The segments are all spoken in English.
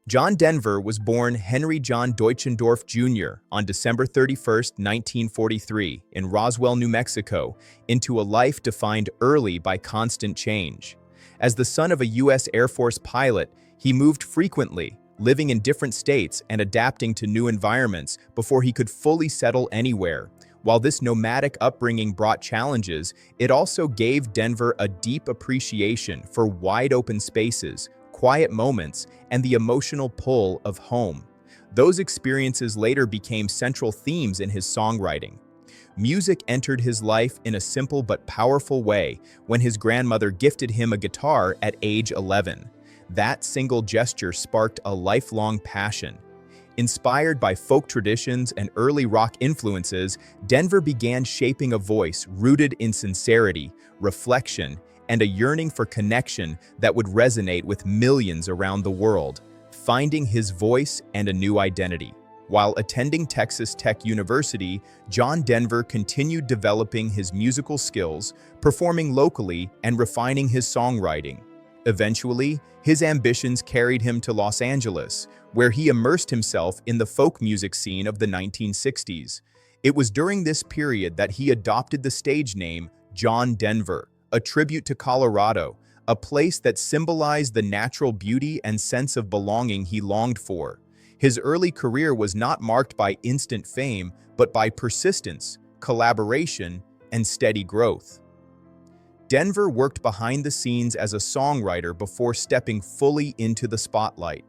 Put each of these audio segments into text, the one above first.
John Denver was born Henry John Deutschendorf Jr. on December 31, 1943, in Roswell, New Mexico, into a life defined early by constant change. As the son of a U.S. Air Force pilot, he moved frequently, living in different states and adapting to new environments before he could fully settle anywhere. While this nomadic upbringing brought challenges, it also gave Denver a deep appreciation for wide-open spaces, quiet moments, and the emotional pull of home. Those experiences later became central themes in his songwriting. Music entered his life in a simple but powerful way when his grandmother gifted him a guitar at age 11. That single gesture sparked a lifelong passion. Inspired by folk traditions and early rock influences, Denver began shaping a voice rooted in sincerity, reflection, and a yearning for connection that would resonate with millions around the world, finding his voice and a new identity. While attending Texas Tech University, John Denver continued developing his musical skills, performing locally, and refining his songwriting. Eventually, his ambitions carried him to Los Angeles, where he immersed himself in the folk music scene of the 1960s. It was during this period that he adopted the stage name John Denver, a tribute to Colorado, a place that symbolized the natural beauty and sense of belonging he longed for. His early career was not marked by instant fame, but by persistence, collaboration, and steady growth. Denver worked behind the scenes as a songwriter before stepping fully into the spotlight.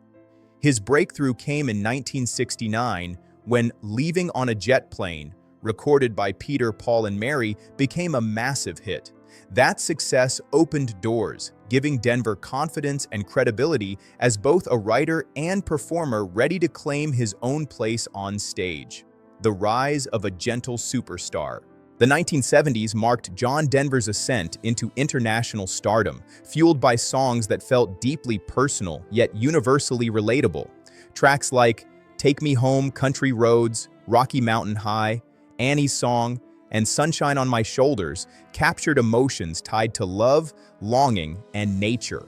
His breakthrough came in 1969 when "Leaving on a Jet Plane," recorded by Peter, Paul, and Mary, became a massive hit. That success opened doors, giving Denver confidence and credibility as both a writer and performer ready to claim his own place on stage. The rise of a gentle superstar. The 1970s marked John Denver's ascent into international stardom, fueled by songs that felt deeply personal yet universally relatable. Tracks like "Take Me Home, Country Roads," "Rocky Mountain High," "Annie's Song," and "Sunshine on My Shoulders" captured emotions tied to love, longing, and nature.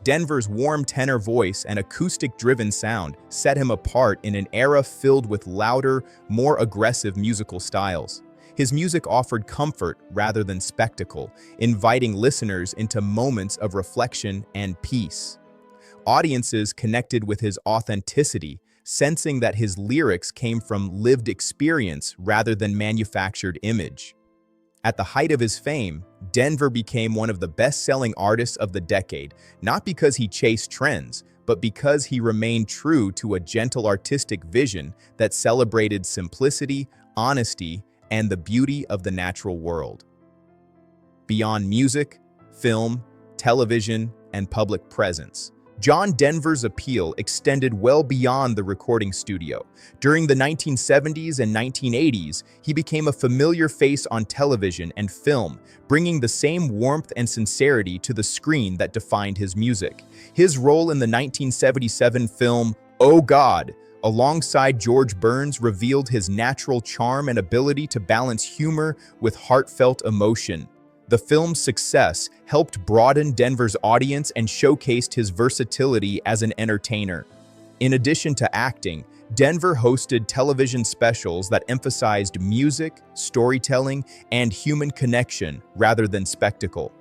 Denver's warm tenor voice and acoustic-driven sound set him apart in an era filled with louder, more aggressive musical styles. His music offered comfort rather than spectacle, inviting listeners into moments of reflection and peace. Audiences connected with his authenticity, sensing that his lyrics came from lived experience rather than manufactured image. At the height of his fame, Denver became one of the best-selling artists of the decade, not because he chased trends, but because he remained true to a gentle artistic vision that celebrated simplicity, honesty, and the beauty of the natural world. Beyond music, film, television, and public presence, John Denver's appeal extended well beyond the recording studio. During the 1970s and 1980s, he became a familiar face on television and film, bringing the same warmth and sincerity to the screen that defined his music. His role in the 1977 film "Oh God!" alongside George Burns revealed his natural charm and ability to balance humor with heartfelt emotion. The film's success helped broaden Denver's audience and showcased his versatility as an entertainer. In addition to acting, Denver hosted television specials that emphasized music, storytelling, and human connection rather than spectacle.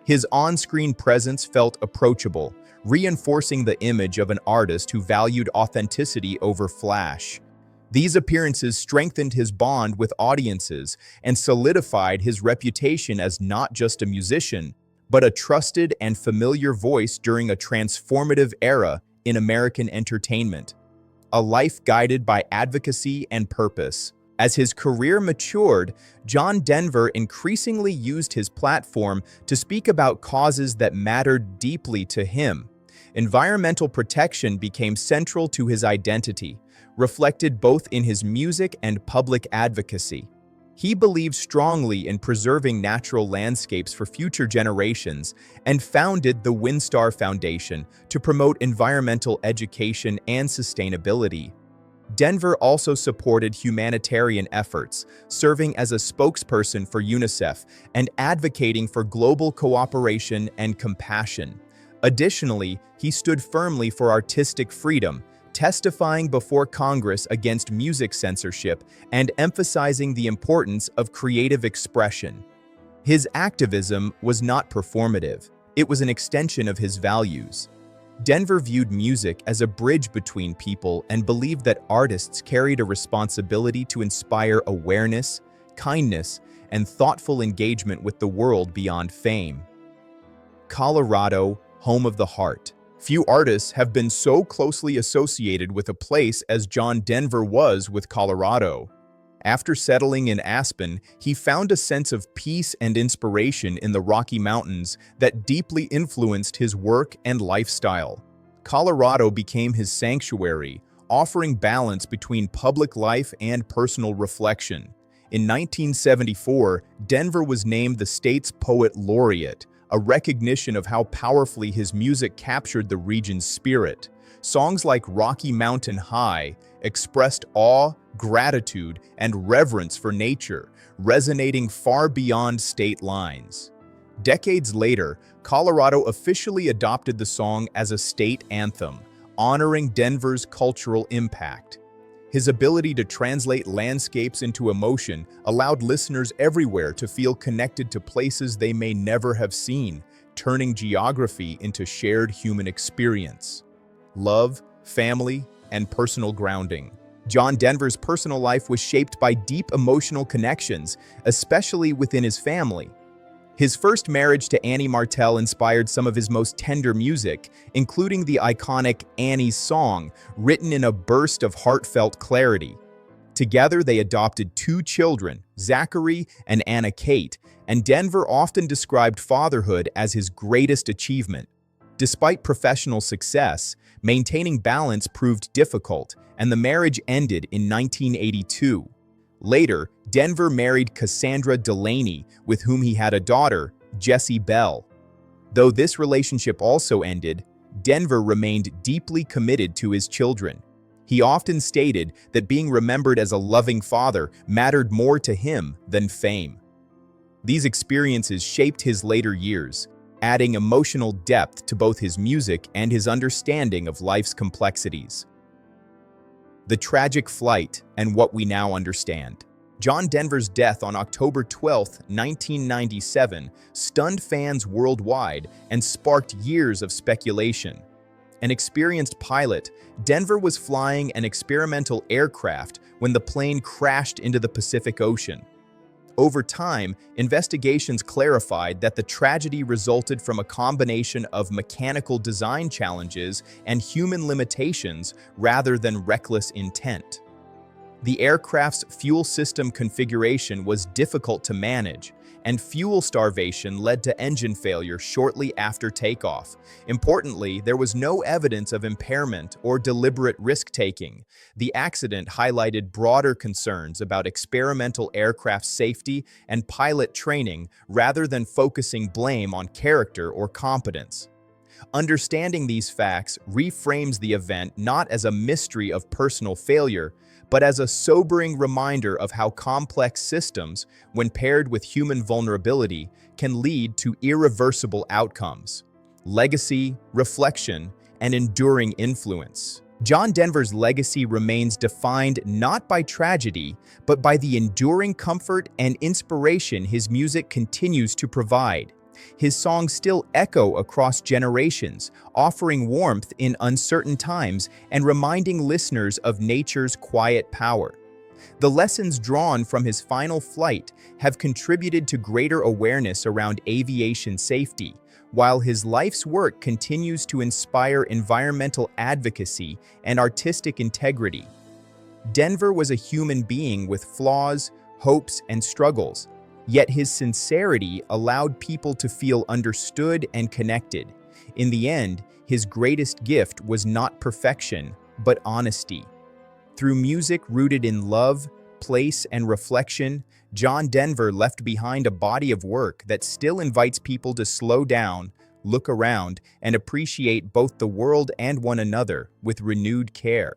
His on-screen presence felt approachable, reinforcing the image of an artist who valued authenticity over flash. These appearances strengthened his bond with audiences and solidified his reputation as not just a musician, but a trusted and familiar voice during a transformative era in American entertainment. A life guided by advocacy and purpose. As his career matured, John Denver increasingly used his platform to speak about causes that mattered deeply to him. Environmental protection became central to his identity, reflected both in his music and public advocacy. He believed strongly in preserving natural landscapes for future generations and founded the WinStar Foundation to promote environmental education and sustainability. Denver also supported humanitarian efforts, serving as a spokesperson for UNICEF and advocating for global cooperation and compassion. Additionally, he stood firmly for artistic freedom, testifying before Congress against music censorship and emphasizing the importance of creative expression. His activism was not performative. It was an extension of his values. Denver viewed music as a bridge between people and believed that artists carried a responsibility to inspire awareness, kindness, and thoughtful engagement with the world beyond fame. Colorado, home of the heart. Few artists have been so closely associated with a place as John Denver was with Colorado. After settling in Aspen, he found a sense of peace and inspiration in the Rocky Mountains that deeply influenced his work and lifestyle. Colorado became his sanctuary, offering balance between public life and personal reflection. In 1974, Denver was named the state's Poet Laureate, a recognition of how powerfully his music captured the region's spirit. Songs like Rocky Mountain High expressed awe, gratitude, and reverence for nature, resonating far beyond state lines. Decades later, Colorado officially adopted the song as a state anthem, honoring Denver's cultural impact. His ability to translate landscapes into emotion allowed listeners everywhere to feel connected to places they may never have seen, turning geography into shared human experience. Love, family, and personal grounding. John Denver's personal life was shaped by deep emotional connections, especially within his family. His first marriage to Annie Martell inspired some of his most tender music, including the iconic Annie's Song, written in a burst of heartfelt clarity. Together, they adopted 2 children, Zachary and Anna Kate, and Denver often described fatherhood as his greatest achievement. Despite professional success, maintaining balance proved difficult, and the marriage ended in 1982. Later, Denver married Cassandra Delaney, with whom he had a daughter, Jessie Bell. Though this relationship also ended, Denver remained deeply committed to his children. He often stated that being remembered as a loving father mattered more to him than fame. These experiences shaped his later years, adding emotional depth to both his music and his understanding of life's complexities. The tragic flight and what we now understand. John Denver's death on October 12, 1997, stunned fans worldwide and sparked years of speculation. An experienced pilot, Denver was flying an experimental aircraft when the plane crashed into the Pacific Ocean. Over time, investigations clarified that the tragedy resulted from a combination of mechanical design challenges and human limitations rather than reckless intent. The aircraft's fuel system configuration was difficult to manage, and fuel starvation led to engine failure shortly after takeoff. Importantly, there was no evidence of impairment or deliberate risk-taking. The accident highlighted broader concerns about experimental aircraft safety and pilot training rather than focusing blame on character or competence. Understanding these facts reframes the event not as a mystery of personal failure, but as a sobering reminder of how complex systems, when paired with human vulnerability, can lead to irreversible outcomes. Legacy, reflection, and enduring influence. John Denver's legacy remains defined not by tragedy, but by the enduring comfort and inspiration his music continues to provide. His songs still echo across generations, offering warmth in uncertain times and reminding listeners of nature's quiet power. The lessons drawn from his final flight have contributed to greater awareness around aviation safety, while his life's work continues to inspire environmental advocacy and artistic integrity. Denver was a human being with flaws, hopes, and struggles. Yet his sincerity allowed people to feel understood and connected. In the end, his greatest gift was not perfection, but honesty. Through music rooted in love, place, and reflection, John Denver left behind a body of work that still invites people to slow down, look around, and appreciate both the world and one another with renewed care.